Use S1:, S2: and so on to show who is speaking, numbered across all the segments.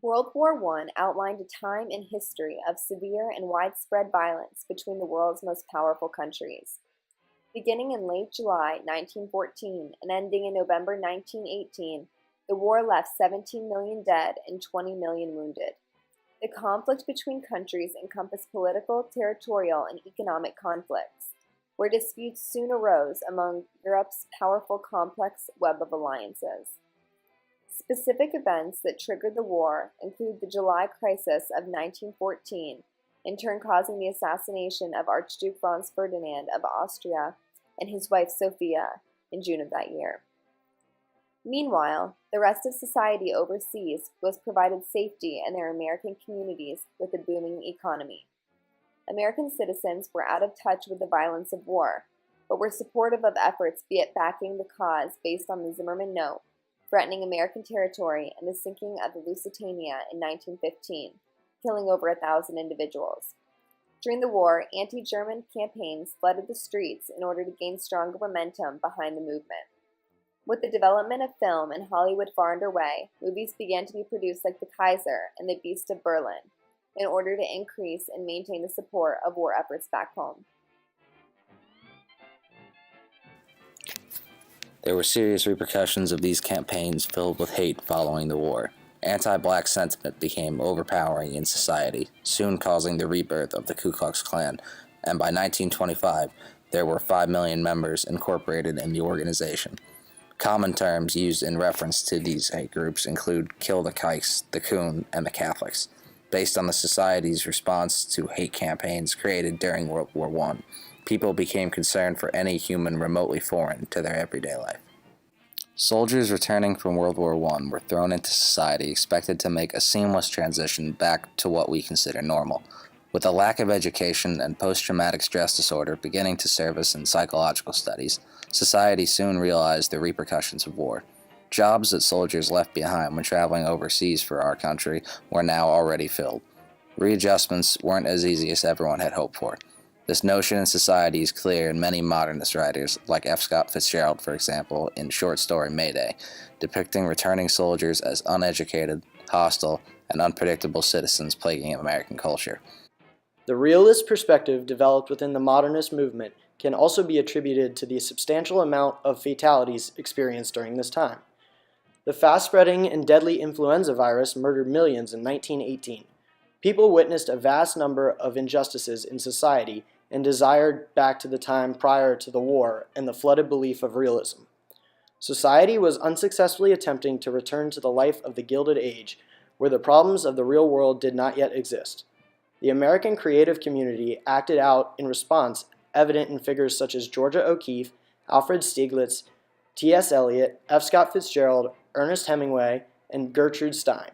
S1: World War I outlined a time in history of severe and widespread violence between the world's most powerful countries. Beginning in late July 1914 and ending in November 1918, the war left 17 million dead and 20 million wounded. The conflict between countries encompassed political, territorial, and economic conflicts, where disputes soon arose among Europe's powerful complex web of alliances. Specific events that triggered the war include the July crisis of 1914, in turn causing the assassination of Archduke Franz Ferdinand of Austria and his wife Sophia in June of that year. Meanwhile, the rest of society overseas was provided safety in their American communities with a booming economy. American citizens were out of touch with the violence of war, but were supportive of efforts backing the cause based on the Zimmerman Note, threatening American territory and the sinking of the Lusitania in 1915, killing over 1,000 individuals. During the war, anti-German campaigns flooded the streets in order to gain stronger momentum behind the movement. With the development of film and Hollywood far underway, movies began to be produced like The Kaiser and The Beast of Berlin, in order to increase and maintain the support of war efforts back home.
S2: There were serious repercussions of these campaigns filled with hate following the war. Anti-black sentiment became overpowering in society, soon causing the rebirth of the Ku Klux Klan, and by 1925, there were 5 million members incorporated in the organization. Common terms used in reference to these hate groups include kill the kikes, the coon, and the Catholics, based on the society's response to hate campaigns created during World War I. People became concerned for any human remotely foreign to their everyday life. Soldiers returning from World War I were thrown into society expected to make a seamless transition back to what we consider normal. With a lack of education and post-traumatic stress disorder beginning to surface in psychological studies, society soon realized the repercussions of war. Jobs that soldiers left behind when traveling overseas for our country were now already filled. Readjustments weren't as easy as everyone had hoped for. This notion in society is clear in many modernist writers, like F. Scott Fitzgerald, for example, in short story Mayday, depicting returning soldiers as uneducated, hostile, and unpredictable citizens plaguing American culture.
S3: The realist perspective developed within the modernist movement can also be attributed to the substantial amount of fatalities experienced during this time. The fast-spreading and deadly influenza virus murdered millions in 1918. People witnessed a vast number of injustices in society and desired back to the time prior to the war and the flooded belief of realism. Society was unsuccessfully attempting to return to the life of the Gilded Age, where the problems of the real world did not yet exist. The American creative community acted out in response, evident in figures such as Georgia O'Keeffe, Alfred Stieglitz, T.S. Eliot, F. Scott Fitzgerald, Ernest Hemingway, and Gertrude Stein.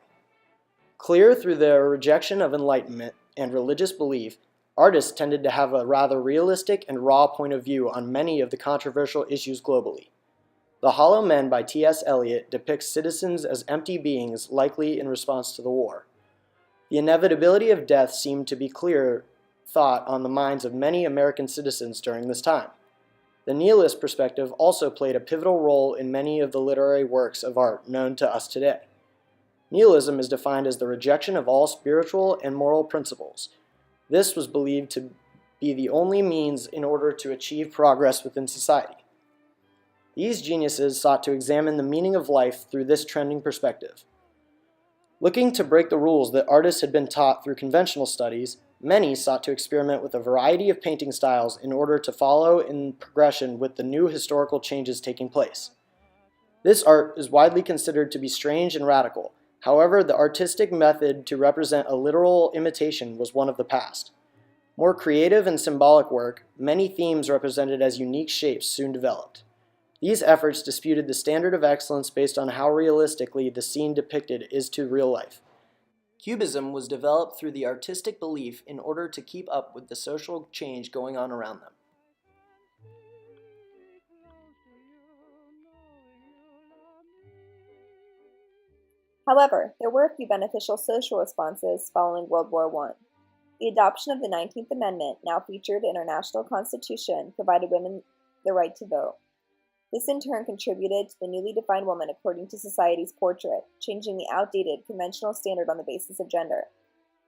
S3: Clear through their rejection of enlightenment and religious belief, artists tended to have a rather realistic and raw point of view on many of the controversial issues globally. The Hollow Men by T.S. Eliot depicts citizens as empty beings likely in response to the war. The inevitability of death seemed to be clear thought on the minds of many American citizens during this time. The nihilist perspective also played a pivotal role in many of the literary works of art known to us today. Nihilism is defined as the rejection of all spiritual and moral principles. This was believed to be the only means in order to achieve progress within society. These geniuses sought to examine the meaning of life through this trending perspective. Looking to break the rules that artists had been taught through conventional studies, many sought to experiment with a variety of painting styles in order to follow in progression with the new historical changes taking place. This art is widely considered to be strange and radical. However, the artistic method to represent a literal imitation was one of the past. More creative and symbolic work, many themes represented as unique shapes soon developed. These efforts disputed the standard of excellence based on how realistically the scene depicted is to real life. Cubism was developed through the artistic belief in order to keep up with the social change going on around them.
S1: However, there were a few beneficial social responses following World War I. The adoption of the 19th Amendment, now featured in our national Constitution, provided women the right to vote. This in turn contributed to the newly defined woman according to society's portrait, changing the outdated, conventional standard on the basis of gender.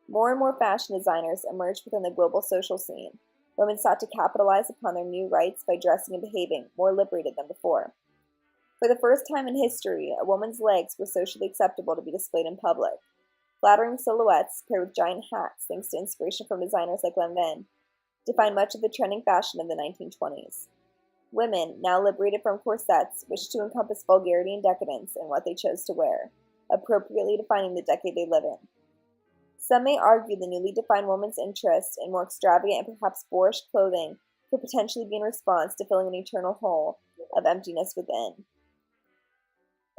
S1: More and more fashion designers emerged within the global social scene. Women sought to capitalize upon their new rights by dressing and behaving more liberated than before. For the first time in history, a woman's legs were socially acceptable to be displayed in public. Flattering silhouettes paired with giant hats, thanks to inspiration from designers like Lanvin, defined much of the trending fashion of the 1920s. Women, now liberated from corsets, wished to encompass vulgarity and decadence in what they chose to wear, appropriately defining the decade they live in. Some may argue the newly defined woman's interest in more extravagant and perhaps boorish clothing could potentially be in response to filling an eternal hole of emptiness within.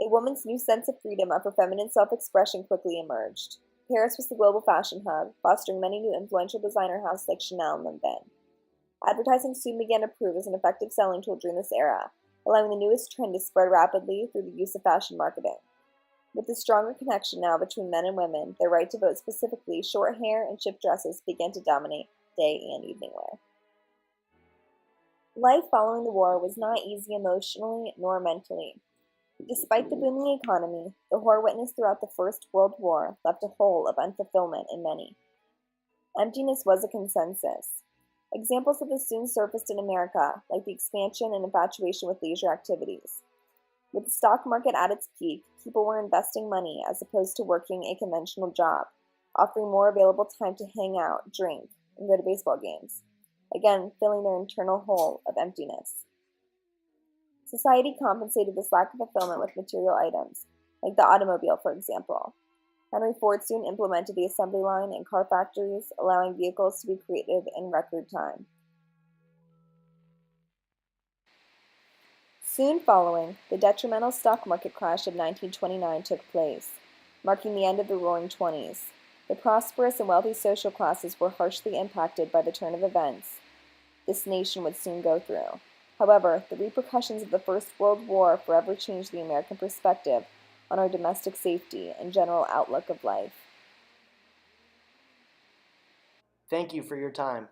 S1: A woman's new sense of freedom of her feminine self-expression quickly emerged. Paris was the global fashion hub, fostering many new influential designer houses like Chanel and Lanvin. Advertising soon began to prove as an effective selling tool during this era, allowing the newest trend to spread rapidly through the use of fashion marketing. With the stronger connection now between men and women, their right to vote specifically, short hair and shift dresses began to dominate day and evening wear. Life following the war was not easy emotionally nor mentally. Despite the booming economy, the horror witnessed throughout the First World War left a hole of unfulfillment in many. Emptiness was a consensus. Examples of this soon surfaced in America, like the expansion and infatuation with leisure activities. With the stock market at its peak, people were investing money as opposed to working a conventional job, offering more available time to hang out, drink, and go to baseball games, again filling their internal hole of emptiness. Society compensated this lack of fulfillment with material items, like the automobile, for example. Henry Ford soon implemented the assembly line in car factories, allowing vehicles to be created in record time. Soon following, the detrimental stock market crash of 1929 took place, marking the end of the Roaring Twenties. The prosperous and wealthy social classes were harshly impacted by the turn of events this nation would soon go through. However, the repercussions of the First World War forever changed the American perspective on our domestic safety and general outlook of life.
S3: Thank you for your time.